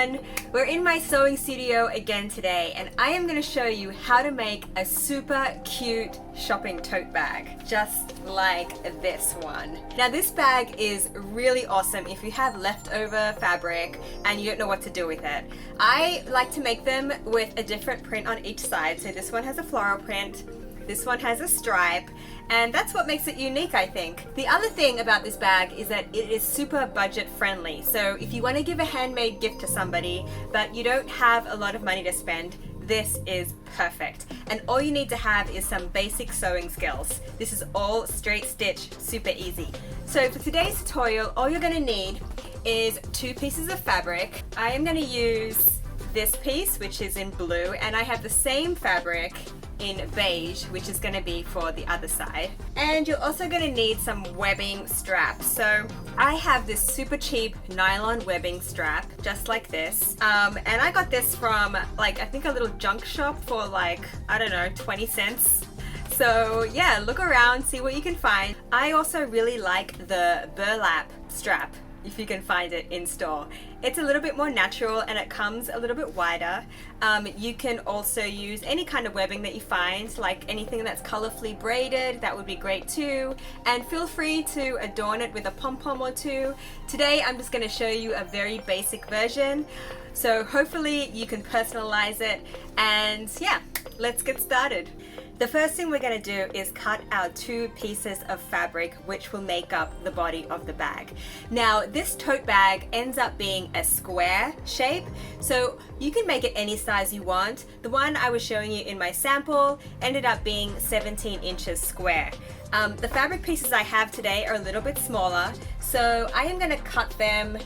everyone! We're in my sewing studio again today, and I am going to show you how to make a super cute shopping tote bag, just like this one. Now this bag is really awesome if you have leftover fabric and you don't know what to do with it. I like to make them with a different print on each side. So this one has a floral print, this one has a stripe, and that's what makes it unique, I think. The other thing about this bag is that it is super budget friendly. So if you want to give a handmade gift to somebody, but you don't have a lot of money to spend, this is perfect. And all you need to have is some basic sewing skills. This is all straight stitch, super easy. So for today's tutorial, all you're gonna need is 2 pieces of fabric. I am gonna use this piece, which is in blue, and I have the same fabric in beige, which is going to be for the other side. And you're also going to need some webbing straps. So I have this super cheap nylon webbing strap, just like this. And I got this from I think a little junk shop for I don't know, 20 cents. So yeah, look around, see what you can find. I also really like the burlap strap, if you can find it in store. It's a little bit more natural and it comes a little bit wider. You can also use any kind of webbing that you find, like anything that's colorfully braided, that would be great too. And feel free to adorn it with a pom-pom or two. Today I'm just going to show you a very basic version. So hopefully you can personalize it, and yeah, let's get started. The first thing we're going to do is cut our 2 pieces of fabric which will make up the body of the bag. Now this tote bag ends up being a square shape, so you can make it any size you want. The one I was showing you in my sample ended up being 17 inches square. The fabric pieces I have today are a little bit smaller, so I am going to cut them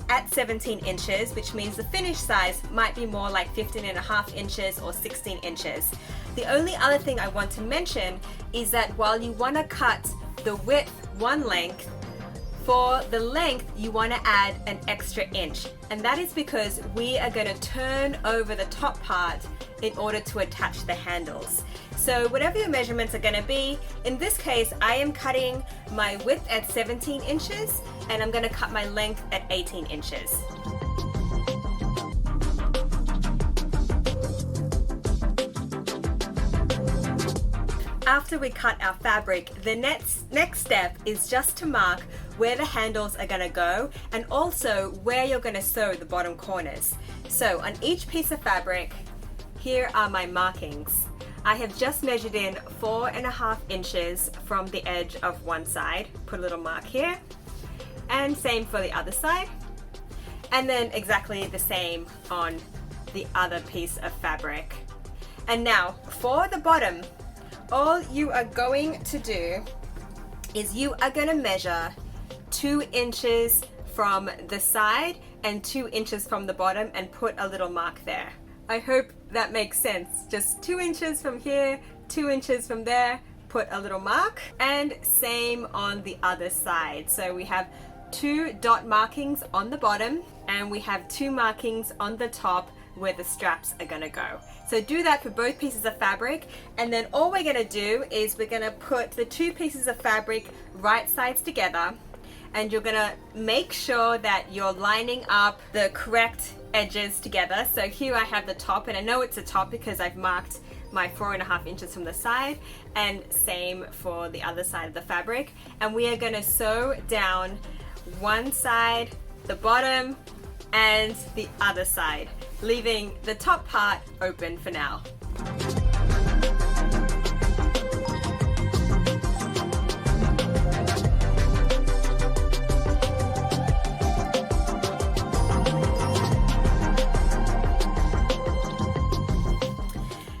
at 17 inches, which means the finished size might be more like 15.5 inches or 16 inches. The only other thing I want to mention is that while you want to cut the width one length, for the length you want to add an extra inch, and that is because we are going to turn over the top part in order to attach the handles. So whatever your measurements are going to be, in this case I am cutting my width at 17 inches and I'm going to cut my length at 18 inches. After we cut our fabric, the next step is just to mark where the handles are going to go and also where you're going to sew the bottom corners. So on each piece of fabric, here are my markings. I have just measured in 4.5 inches from the edge of one side, put a little mark here, and same for the other side, and then exactly the same on the other piece of fabric. And now for the bottom, all you are going to do is you are going to measure 2 inches from the side and 2 inches from the bottom and put a little mark there. I hope that makes sense. Just 2 inches from here, 2 inches from there, put a little mark, and same on the other side. So we have 2 dot markings on the bottom and we have 2 markings on the top where the straps are gonna go. So do that for both pieces of fabric, and then all we're gonna do is we're gonna put the 2 pieces of fabric right sides together, and you're gonna make sure that you're lining up the correct edges together. So here I have the top, and I know it's a top because I've marked my 4.5 inches from the side, and same for the other side of the fabric. And we are gonna sew down one side, the bottom, and the other side, leaving the top part open for now.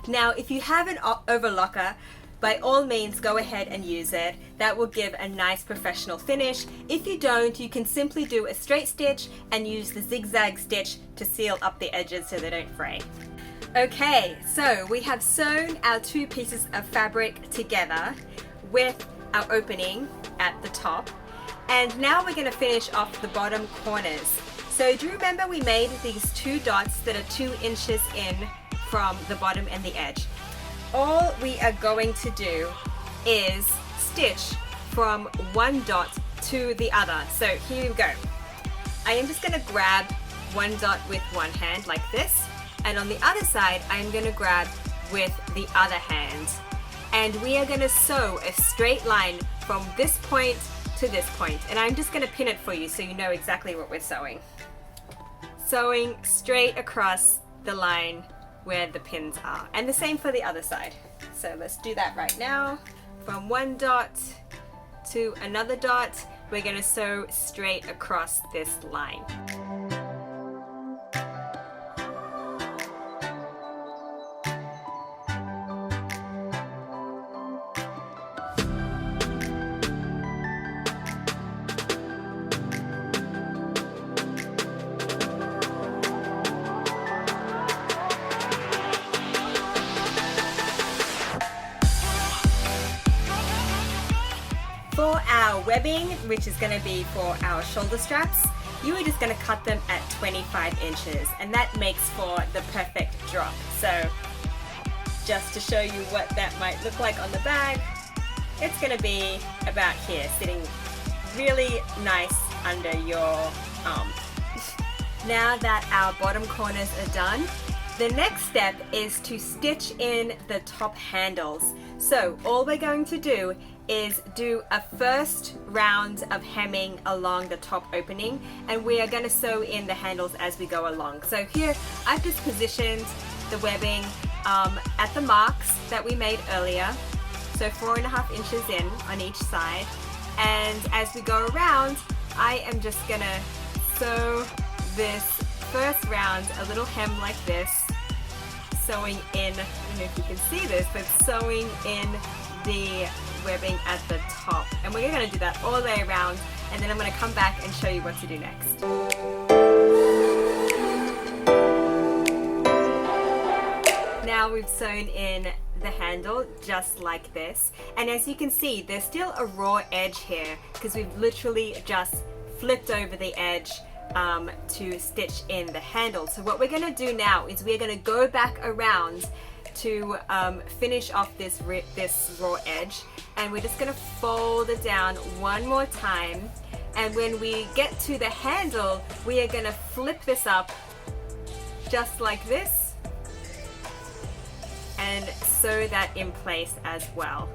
Now, if you have an overlocker, by all means go ahead and use it. That will give a nice professional finish. If you don't, you can simply do a straight stitch and use the zigzag stitch to seal up the edges so they don't fray. Okay, so we have sewn our 2 pieces of fabric together with our opening at the top, and now we're going to finish off the bottom corners. So do you remember we made these 2 dots that are 2 inches in from the bottom and the edge? All we are going to do is stitch from one dot to the other. So here we go. I am just going to grab one dot with one hand like this, and on the other side I'm going to grab with the other hand, and we are going to sew a straight line from this point to this point, and I'm just going to pin it for you so you know exactly what we're sewing. Sewing straight across the line where the pins are, and the same for the other side. So let's do that right now. From one dot to another dot, we're going to sew straight across this line. For our webbing, which is going to be for our shoulder straps, you are just going to cut them at 25 inches, and that makes for the perfect drop. So just to show you what that might look like on the bag, it's going to be about here, sitting really nice under your arm. Now that our bottom corners are done, the next step is to stitch in the top handles. So all we're going to do is do a first round of hemming along the top opening, and we are going to sew in the handles as we go along. So here I've just positioned the webbing at the marks that we made earlier, so 4.5 inches in on each side, and as we go around I am just going to sew this first round a little hem like this, sewing in, I don't know if you can see this, but sewing in the webbing at the top, and we're going to do that all the way around, and then I'm going to come back and show you what to do next. Now we've sewn in the handle just like this, and as you can see there's still a raw edge here because we've literally just flipped over the edge to stitch in the handle. So what we're going to do now is we're going to go back around to finish off this raw edge, and we're just going to fold it down one more time, and when we get to the handle we are going to flip this up just like this and sew that in place as well.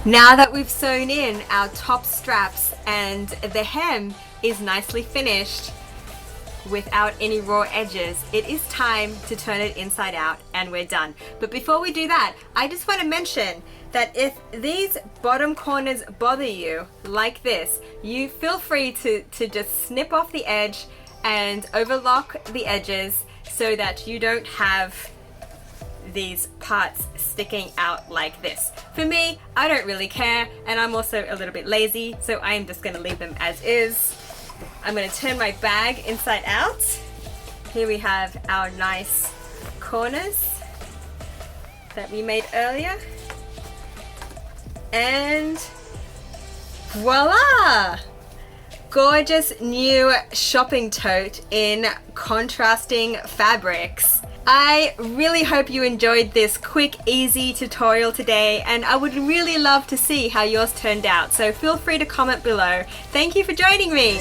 Now that we've sewn in our top straps and the hem is nicely finished without any raw edges, it is time to turn it inside out and we're done. But before we do that, I just want to mention that if these bottom corners bother you like this, you feel free to just snip off the edge and overlock the edges so that you don't have these parts sticking out like this. For me, I don't really care, and I'm also a little bit lazy, so I am just going to leave them as is. I'm going to turn my bag inside out. Here we have our nice corners that we made earlier, and voila! Gorgeous new shopping tote in contrasting fabrics. I really hope you enjoyed this quick, easy tutorial today, and I would really love to see how yours turned out, so feel free to comment below. Thank you for joining me!